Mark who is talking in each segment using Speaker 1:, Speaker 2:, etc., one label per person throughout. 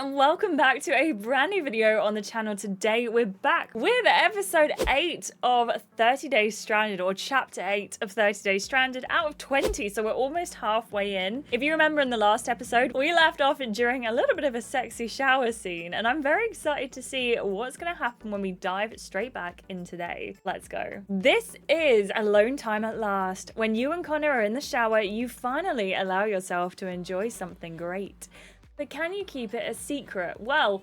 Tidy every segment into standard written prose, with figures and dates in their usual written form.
Speaker 1: and welcome back to a brand new video on the channel. Today we're back with episode 8 of 30 Days Stranded, or chapter 8 of 30 Days Stranded out of 20, so we're almost halfway in. If you remember in the last episode, we left off during a little bit of a sexy shower scene, and I'm very excited to see what's going to happen when we dive straight back in today. Let's go. This is alone time at last. When you and Connor are in the shower, you finally allow yourself to enjoy something great. But can you keep it a secret? Well,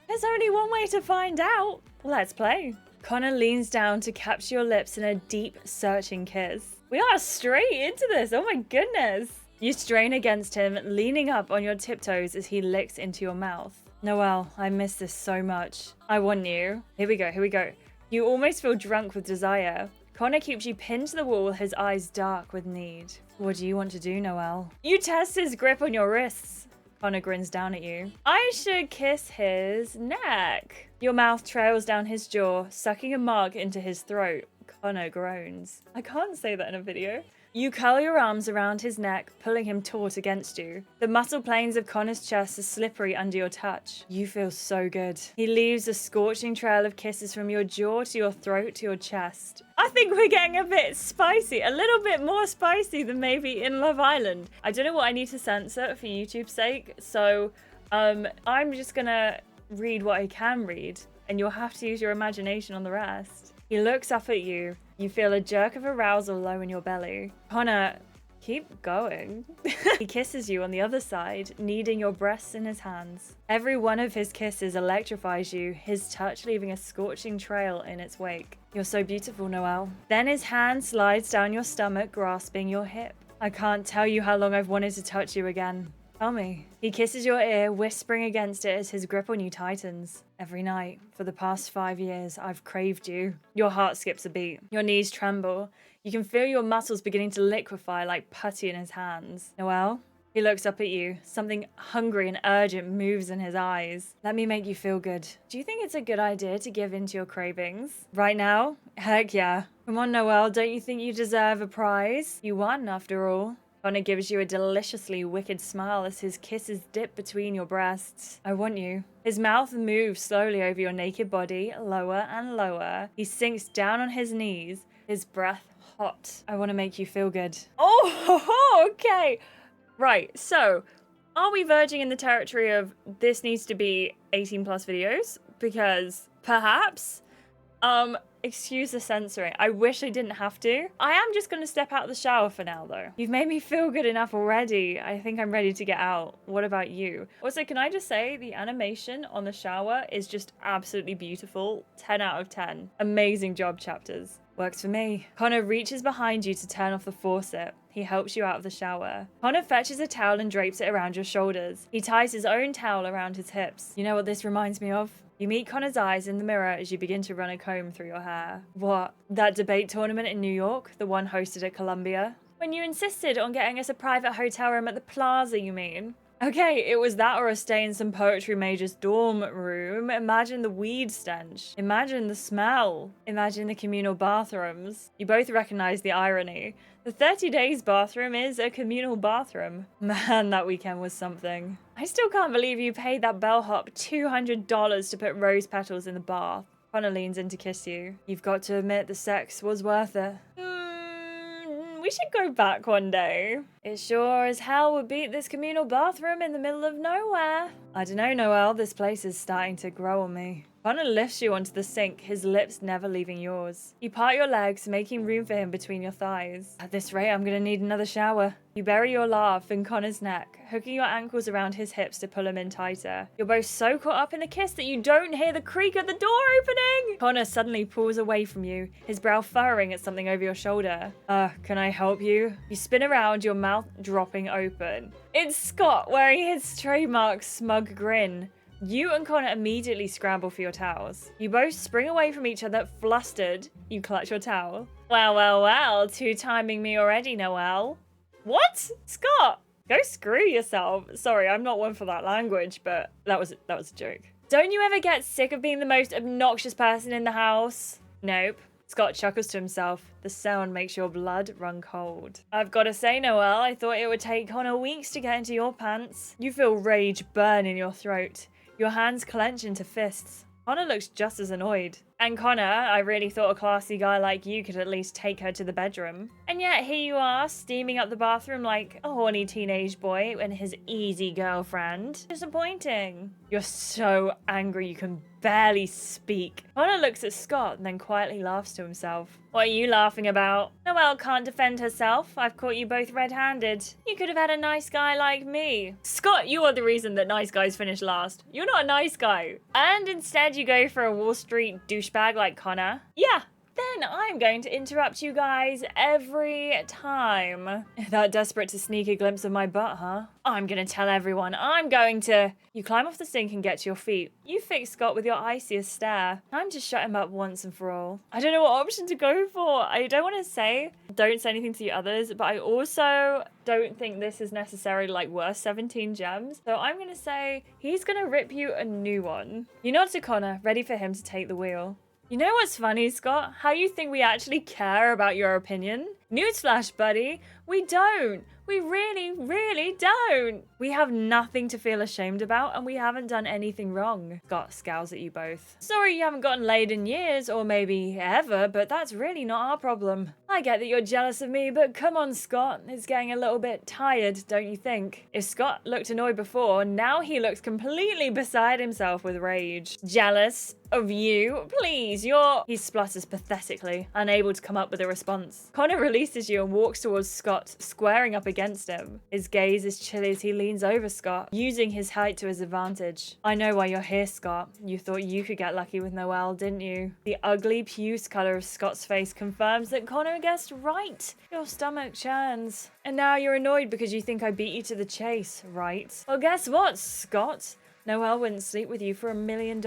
Speaker 1: there's only one way to find out. Let's play. Connor leans down to capture your lips in a deep, searching kiss. We are straight into this. Oh my goodness. You strain against him, leaning up on your tiptoes as he licks into your mouth. Noelle, I miss this so much. I want you. Here we go, here we go. You almost feel drunk with desire. Connor keeps you pinned to the wall, his eyes dark with need. What do you want to do, Noelle? You test his grip on your wrists. Connor grins down at you. I should kiss his neck. Your mouth trails down his jaw, sucking a mark into his throat. Connor groans. I can't say that in a video. You curl your arms around his neck, pulling him taut against you. The muscle planes of Connor's chest are slippery under your touch. You feel so good. He leaves a scorching trail of kisses from your jaw to your throat to your chest. I think we're getting a bit spicy, a little bit more spicy than maybe in Love Island. I don't know what I need to censor for YouTube's sake, so I'm just gonna read what I can read, and you'll have to use your imagination on the rest. He looks up at you. You feel a jerk of arousal low in your belly. Connor, keep going. He kisses you on the other side, kneading your breasts in his hands. Every one of his kisses electrifies you, his touch leaving a scorching trail in its wake. You're so beautiful, Noelle. Then his hand slides down your stomach, grasping your hip. I can't tell you how long I've wanted to touch you again. Tell me. He kisses your ear, whispering against it as his grip on you tightens. Every night, for the past 5 years, I've craved you. Your heart skips a beat. Your knees tremble. You can feel your muscles beginning to liquefy like putty in his hands. Noelle? He looks up at you. Something hungry and urgent moves in his eyes. Let me make you feel good. Do you think it's a good idea to give in to your cravings? Right now? Heck yeah. Come on, Noelle, don't you think you deserve a prize? You won, after all. Connor gives you a deliciously wicked smile as his kisses dip between your breasts. I want you. His mouth moves slowly over your naked body, lower and lower. He sinks down on his knees, his breath hot. I want to make you feel good. Oh, okay. Right, so are we verging in the territory of this needs to be 18 plus videos? Because perhaps, excuse the censoring. I wish I didn't have to. I am just going to step out of the shower for now, though. You've made me feel good enough already. I think I'm ready to get out. What about you? Also, can I just say the animation on the shower is just absolutely beautiful. 10 out of 10. Amazing job, chapters. Works for me. Connor reaches behind you to turn off the faucet. He helps you out of the shower. Connor fetches a towel and drapes it around your shoulders. He ties his own towel around his hips. You know what this reminds me of? You meet Connor's eyes in the mirror as you begin to run a comb through your hair. What? That debate tournament in New York? The one hosted at Columbia? When you insisted on getting us a private hotel room at the plaza, you mean? Okay, it was that or a stay in some poetry major's dorm room. Imagine the weed stench. Imagine the smell. Imagine the communal bathrooms. You both recognize the irony. The 30 Days bathroom is a communal bathroom. Man, that weekend was something. I still can't believe you paid that bellhop $200 to put rose petals in the bath. Connor leans in to kiss you. You've got to admit the sex was worth it. We should go back one day. It sure as hell would beat this communal bathroom in the middle of nowhere. I don't know, Noelle, this place is starting to grow on me. Connor lifts you onto the sink, his lips never leaving yours. You part your legs, making room for him between your thighs. At this rate, I'm gonna need another shower. You bury your laugh in Connor's neck, hooking your ankles around his hips to pull him in tighter. You're both so caught up in the kiss that you don't hear the creak of the door opening. Connor suddenly pulls away from you, his brow furrowing at something over your shoulder. Can I help you? You spin around, your mouth dropping open. It's Scott wearing his trademark smug grin. You and Connor immediately scramble for your towels. You both spring away from each other, flustered. You clutch your towel. Well, two-timing me already, Noelle. What? Scott, go screw yourself. Sorry, I'm not one for that language, but that was a joke. Don't you ever get sick of being the most obnoxious person in the house? Nope. Scott chuckles to himself. The sound makes your blood run cold. I've got to say, Noelle, I thought it would take Connor weeks to get into your pants. You feel rage burn in your throat. Your hands clench into fists. Connor looks just as annoyed. And Connor, I really thought a classy guy like you could at least take her to the bedroom. And yet here you are, steaming up the bathroom like a horny teenage boy and his easy girlfriend. Disappointing. You're so angry you can barely speak. Connor looks at Scott and then quietly laughs to himself. What are you laughing about? Noelle can't defend herself. I've caught you both red-handed. You could have had a nice guy like me. Scott, you are the reason that nice guys finish last. You're not a nice guy. And instead you go for a Wall Street douchebag like Connor. Yeah. Then I'm going to interrupt you guys every time. That desperate to sneak a glimpse of my butt, huh? I'm gonna tell everyone. I'm going to... You climb off the sink and get to your feet. You fix Scott with your iciest stare. Time to shut him up once and for all. I don't know what option to go for. I don't want to say, don't say anything to the others, but I also don't think this is necessarily like worth 17 gems. So I'm gonna say he's gonna rip you a new one. You nod to Connor, ready for him to take the wheel. You know what's funny, Scott? How you think we actually care about your opinion? Newsflash, buddy. We don't. We really, really don't. We have nothing to feel ashamed about and we haven't done anything wrong. Scott scowls at you both. Sorry you haven't gotten laid in years or maybe ever, but that's really not our problem. I get that you're jealous of me, but come on, Scott. It's getting a little bit tired, don't you think? If Scott looked annoyed before, now he looks completely beside himself with rage. Jealous of you? Please, you're... He splutters pathetically, unable to come up with a response. Connor releases you and walks towards Scott, squaring up against him. His gaze is chilly as he leans over Scott, using his height to his advantage. I know why you're here, Scott. You thought you could get lucky with Noelle, didn't you? The ugly puce color of Scott's face confirms that Connor guessed right. Your stomach churns. And now you're annoyed because you think I beat you to the chase, right? Well, guess what, Scott? Noelle wouldn't sleep with you for $1 million.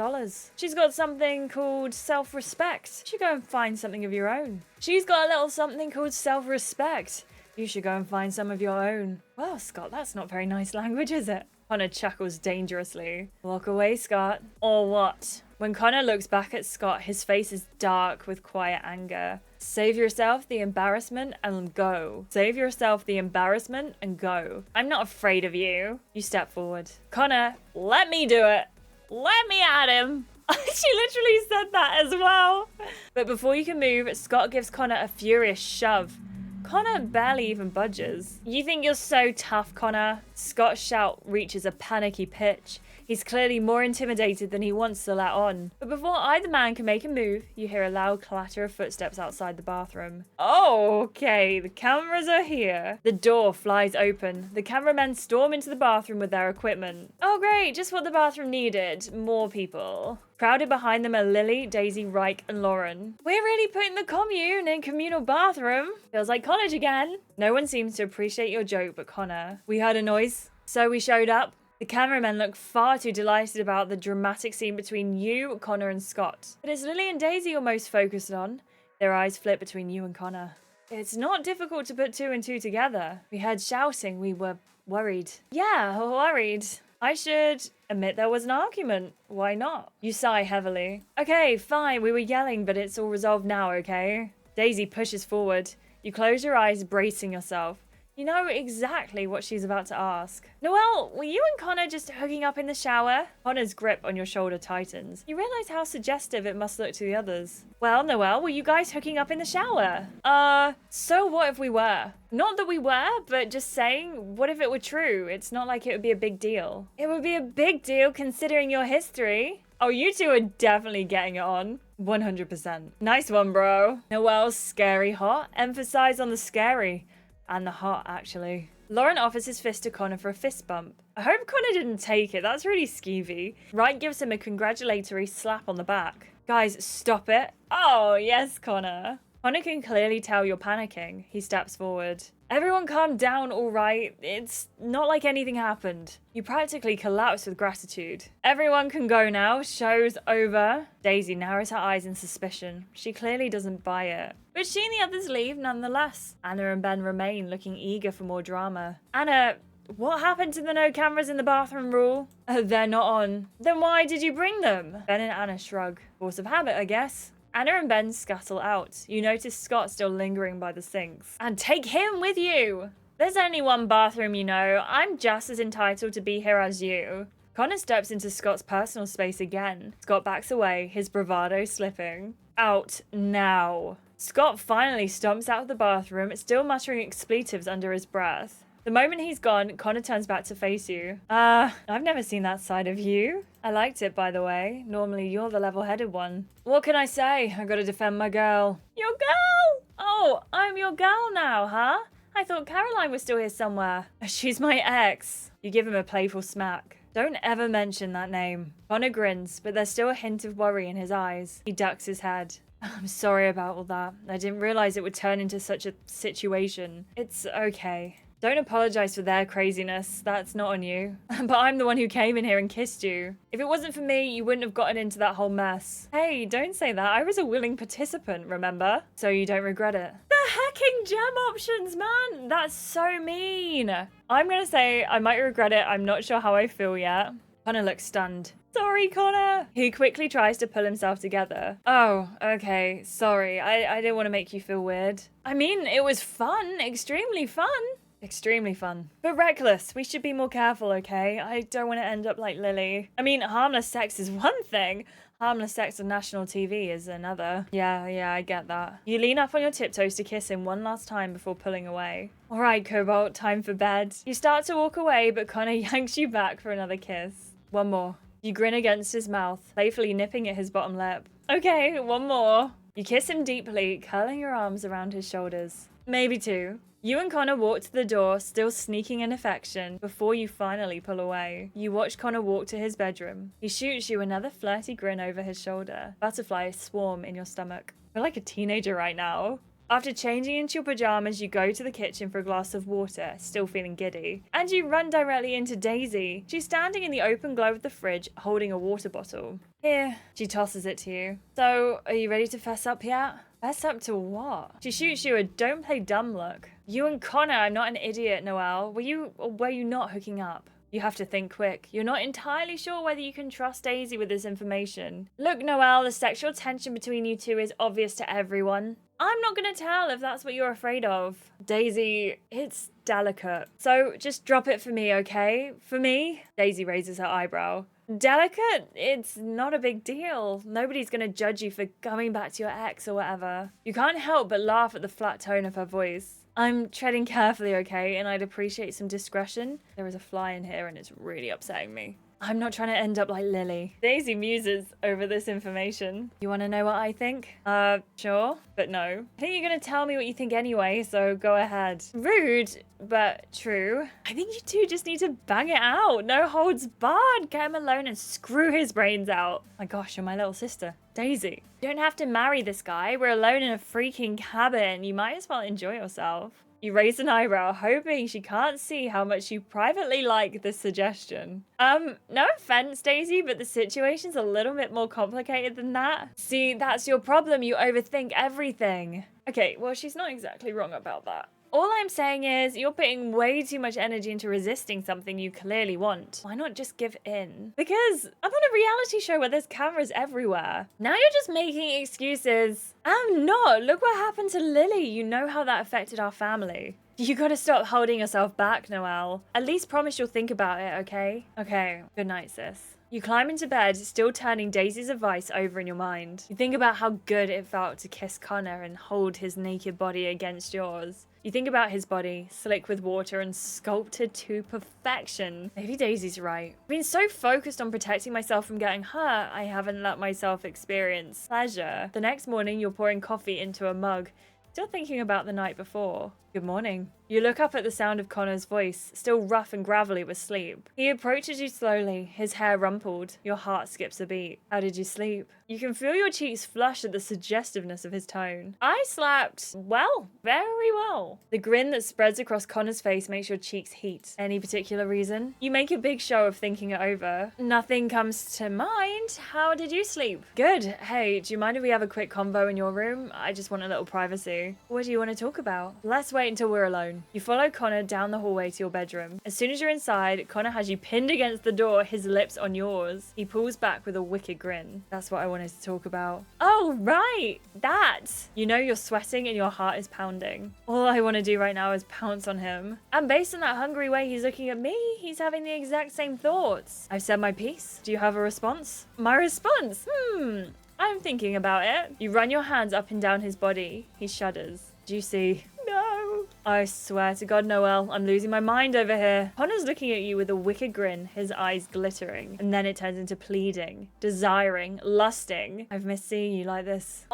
Speaker 1: She's got something called self-respect. You should go and find something of your own. She's got a little something called self-respect. You should go and find some of your own. Well, Scott, that's not very nice language, is it? Connor chuckles dangerously. Walk away, Scott. Or what? When Connor looks back at Scott, his face is dark with quiet anger. Save yourself the embarrassment and go. Save yourself the embarrassment and go. I'm not afraid of you. You step forward. Connor, let me do it. Let me at him. She literally said that as well. But before you can move, Scott gives Connor a furious shove. Connor barely even budges. You think you're so tough, Connor? Scott's shout reaches a panicky pitch. He's clearly more intimidated than he wants to let on. But before either man can make a move, you hear a loud clatter of footsteps outside the bathroom. Oh, okay, the cameras are here. The door flies open. The cameramen storm into the bathroom with their equipment. Oh great, just what the bathroom needed. More people. Crowded behind them are Lily, Daisy, Reich, and Lauren. We're really putting the commune in communal bathroom. Feels like college again. No one seems to appreciate your joke but Connor. We heard a noise, so we showed up. The cameramen look far too delighted about the dramatic scene between you, Connor, and Scott. But it's Lily and Daisy you're most focused on. Their eyes flip between you and Connor. It's not difficult to put two and two together. We heard shouting. We were worried. Yeah, worried. I should admit there was an argument. Why not? You sigh heavily. Okay, fine. We were yelling, but it's all resolved now, okay? Daisy pushes forward. You close your eyes, bracing yourself. You know exactly what she's about to ask. Noelle, were you and Connor just hooking up in the shower? Connor's grip on your shoulder tightens. You realize how suggestive it must look to the others. Well, Noelle, were you guys hooking up in the shower? So what if we were? Not that we were, but just saying, what if it were true? It's not like it would be a big deal. It would be a big deal considering your history. Oh, you two are definitely getting it on. 100%. Nice one, bro. Noelle's scary hot. Emphasize on the scary. And the hot, actually. Lauren offers his fist to Connor for a fist bump. I hope Connor didn't take it. That's really skeevy. Wright gives him a congratulatory slap on the back. Guys, stop it. Oh, yes, Connor. Connor can clearly tell you're panicking. He steps forward. Everyone calm down, all right? It's not like anything happened. You practically collapse with gratitude. Everyone can go now. Show's over. Daisy narrows her eyes in suspicion. She clearly doesn't buy it. But she and the others leave nonetheless. Anna and Ben remain, looking eager for more drama. Anna, what happened to the no cameras in the bathroom rule? They're not on. Then why did you bring them? Ben and Anna shrug. Force of habit, I guess. Anna and Ben scuttle out. You notice Scott still lingering by the sinks. And take him with you! There's only one bathroom, you know. I'm just as entitled to be here as you. Connor steps into Scott's personal space again. Scott backs away, his bravado slipping. Out now. Scott finally stomps out of the bathroom, still muttering expletives under his breath. The moment he's gone, Connor turns back to face you. I've never seen that side of you. I liked it, by the way. Normally, you're the level-headed one. What can I say? I gotta defend my girl. Your girl? Oh, I'm your girl now, huh? I thought Caroline was still here somewhere. She's my ex. You give him a playful smack. Don't ever mention that name. Connor grins, but there's still a hint of worry in his eyes. He ducks his head. I'm sorry about all that. I didn't realize it would turn into such a situation. It's okay. Don't apologize for their craziness. That's not on you. But I'm the one who came in here and kissed you. If it wasn't for me, you wouldn't have gotten into that whole mess. Hey, don't say that. I was a willing participant, remember? So you don't regret it. The hacking gem options, man! That's so mean. I'm gonna say I might regret it. I'm not sure how I feel yet. Connor looks stunned. Sorry, Connor. He quickly tries to pull himself together. Oh, okay. Sorry. I didn't want to make you feel weird. I mean, it was fun. Extremely fun. Extremely fun. But reckless. We should be more careful, okay? I don't want to end up like Lily. I mean, harmless sex is one thing. Harmless sex on national TV is another. Yeah, I get that. You lean up on your tiptoes to kiss him one last time before pulling away. All right, Cobalt, time for bed. You start to walk away, but Connor yanks you back for another kiss. One more. You grin against his mouth, playfully nipping at his bottom lip. Okay, one more. You kiss him deeply, curling your arms around his shoulders. Maybe two. You and Connor walk to the door, still sneaking in affection, before you finally pull away. You watch Connor walk to his bedroom. He shoots you another flirty grin over his shoulder. Butterflies swarm in your stomach. You're like a teenager right now. After changing into your pajamas, you go to the kitchen for a glass of water, still feeling giddy. And you run directly into Daisy. She's standing in the open glow of the fridge, holding a water bottle. Here, she tosses it to you. So, are you ready to fess up yet? Fess up to what? She shoots you a don't play dumb look. You and Connor, I'm not an idiot, Noelle. Were you not hooking up? You have to think quick. You're not entirely sure whether you can trust Daisy with this information. Look, Noelle, the sexual tension between you two is obvious to everyone. I'm not gonna tell if that's what you're afraid of. Daisy, it's delicate. So just drop it for me, okay? For me? Daisy raises her eyebrow. Delicate? It's not a big deal. Nobody's gonna judge you for coming back to your ex or whatever. You can't help but laugh at the flat tone of her voice. I'm treading carefully, okay? And I'd appreciate some discretion. There is a fly in here and it's really upsetting me. I'm not trying to end up like Lily. Daisy muses over this information. You want to know what I think? Sure, but no. I think you're going to tell me what you think anyway, so go ahead. Rude, but true. I think you two just need to bang it out. No holds barred. Get him alone and screw his brains out. My gosh, you're my little sister. Daisy. You don't have to marry this guy. We're alone in a freaking cabin. You might as well enjoy yourself. You raise an eyebrow, hoping she can't see how much you privately like this suggestion. No offense, Daisy, but the situation's a little bit more complicated than that. See, that's your problem. You overthink everything. Okay, well, she's not exactly wrong about that. All I'm saying is you're putting way too much energy into resisting something you clearly want. Why not just give in? Because I'm on a reality show where there's cameras everywhere. Now you're just making excuses. I'm not. Look what happened to Lily. You know how that affected our family. You gotta stop holding yourself back, Noelle. At least promise you'll think about it, okay? Okay, good night, sis. You climb into bed, still turning Daisy's advice over in your mind. You think about how good it felt to kiss Connor and hold his naked body against yours. You think about his body, slick with water and sculpted to perfection. Maybe Daisy's right. I've been so focused on protecting myself from getting hurt, I haven't let myself experience pleasure. The next morning, you're pouring coffee into a mug, still thinking about the night before. Good morning. You look up at the sound of Connor's voice, still rough and gravelly with sleep. He approaches you slowly, his hair rumpled. Your heart skips a beat. How did you sleep? You can feel your cheeks flush at the suggestiveness of his tone. I slept well, very well. The grin that spreads across Connor's face makes your cheeks heat. Any particular reason? You make a big show of thinking it over. Nothing comes to mind. How did you sleep? Good. Hey, do you mind if we have a quick convo in your room? I just want a little privacy. What do you want to talk about? Let's wait wait until we're alone. You follow Connor down the hallway to your bedroom. As soon as you're inside, Connor has you pinned against the door, his lips on yours. He pulls back with a wicked grin. That's what I wanted to talk about. Oh, right. That. You know you're sweating and your heart is pounding. All I want to do right now is pounce on him. And based on that hungry way he's looking at me, he's having the exact same thoughts. I've said my piece. Do you have a response? My response? I'm thinking about it. You run your hands up and down his body. He shudders. Do you see? No. I swear to God, Noelle, I'm losing my mind over here. Connor's looking at you with a wicked grin, his eyes glittering. And then it turns into pleading, desiring, lusting. I've missed seeing you like this.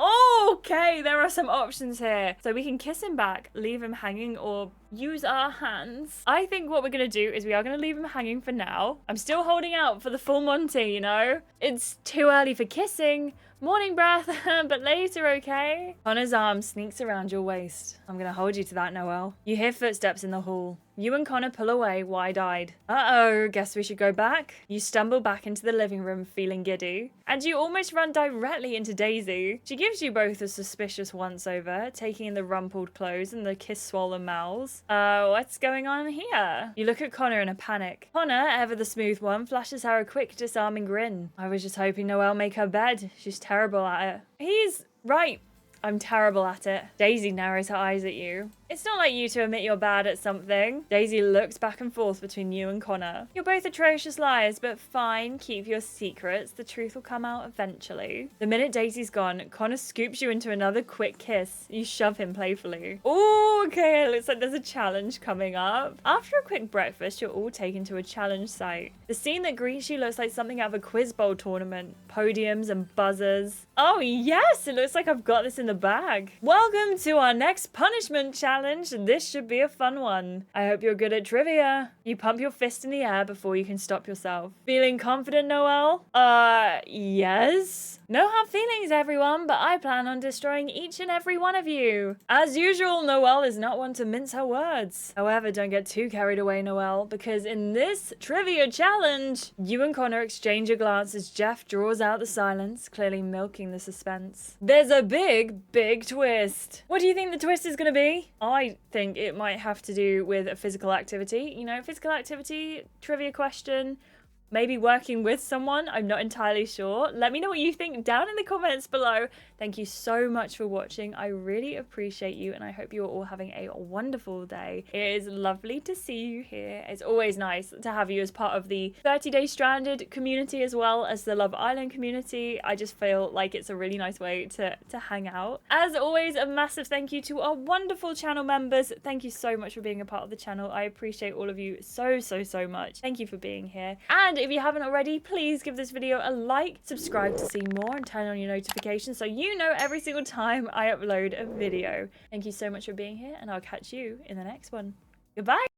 Speaker 1: Okay, there are some options here. So we can kiss him back, leave him hanging, or use our hands. I think what we're going to do is we are going to leave him hanging for now. I'm still holding out for the full Monty, you know? It's too early for kissing. Morning breath, but later, okay? Connor's arm sneaks around your waist. I'm gonna hold you to that, Noelle. You hear footsteps in the hall. You and Connor pull away, wide-eyed. Uh-oh, guess we should go back? You stumble back into the living room, feeling giddy. And you almost run directly into Daisy. She gives you both a suspicious once-over, taking in the rumpled clothes and the kiss-swollen mouths. What's going on here? You look at Connor in a panic. Connor, ever the smooth one, flashes her a quick, disarming grin. I was just hoping Noelle make her bed. She's terrible at it. He's right. I'm terrible at it. Daisy narrows her eyes at you. It's not like you to admit you're bad at something. Daisy looks back and forth between you and Connor. You're both atrocious liars, but fine, keep your secrets. The truth will come out eventually. The minute Daisy's gone, Connor scoops you into another quick kiss. You shove him playfully. Ooh, okay, it looks like there's a challenge coming up. After a quick breakfast, you're all taken to a challenge site. The scene that greets you looks like something out of a quiz bowl tournament. Podiums and buzzers. Oh yes, it looks like I've got this in the bag. Welcome to our next punishment challenge. This should be a fun one. I hope you're good at trivia. You pump your fist in the air before you can stop yourself. Feeling confident, Noelle? Yes. No hard feelings, everyone, but I plan on destroying each and every one of you. As usual, Noelle is not one to mince her words. However, don't get too carried away, Noelle, because in this trivia challenge, you and Connor exchange a glance as Jeff draws out the silence, clearly milking the suspense. There's a big, big twist. What do you think the twist is going to be? I think it might have to do with a physical activity. You know, physical activity, trivia question. Maybe working with someone, I'm not entirely sure. Let me know what you think down in the comments below. Thank you so much for watching. I really appreciate you and I hope you're all having a wonderful day. It is lovely to see you here. It's always nice to have you as part of the 30 Day Stranded community as well as the Love Island community. I just feel like it's a really nice way to hang out. As always, a massive thank you to our wonderful channel members. Thank you so much for being a part of the channel. I appreciate all of you so much. Thank you for being here. And if you haven't already, please give this video a like, subscribe to see more, and turn on your notifications so you know every single time I upload a video. Thank you so much for being here, and I'll catch you in the next one. Goodbye!